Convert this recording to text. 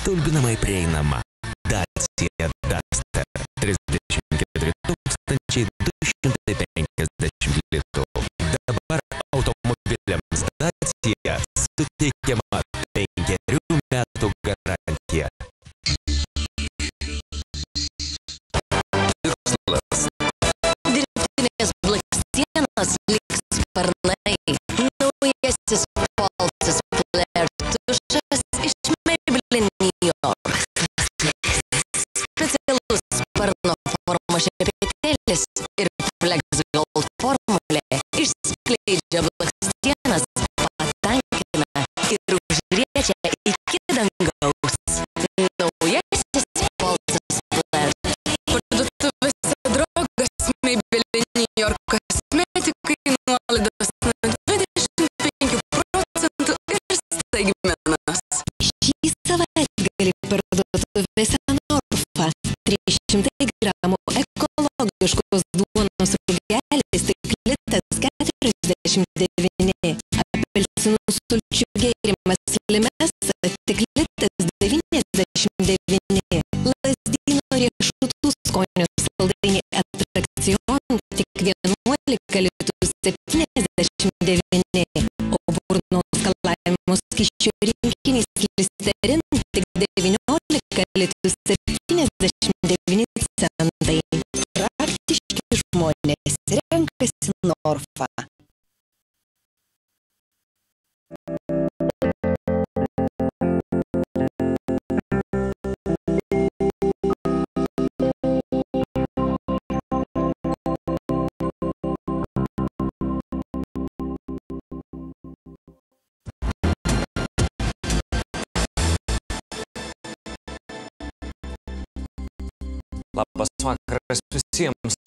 stulbinamai prieinama. Dacia Duster 34 250 litų. Dabar automobiliams Dacia suteikiama 5 metų garantija. Tikslas. Dirbtinės blakstienos liks sparnai. Naujasis Falsis Flair tušas iš Maybelline New York. Specialus sparno formos šepetėlis ir Flex Gold formulė išskleidžia blakstienas, patankina ir užriečia iki dangaus. Naujasis Falsis Flair. Parduotuvėse draugas Maybelline New York kosmetikai nuolaidos nuo 25% ir staigmenos. Šį savaitgalį parduotuvėse Norfa 300 gramų ekologiškos duonos rugelis stiklitas 49, apelsinų sulčių gėrimas Limes stiklitas 99, Lazdynų riešutų skonio saldainiai Atrakcion tik 11 litų 79, o burnos skalavimo skysčių rinkinys Listerin tik 19 litų 79 centai. Praktiški žmonės renkasi Norfa. Labas vakaras visiems.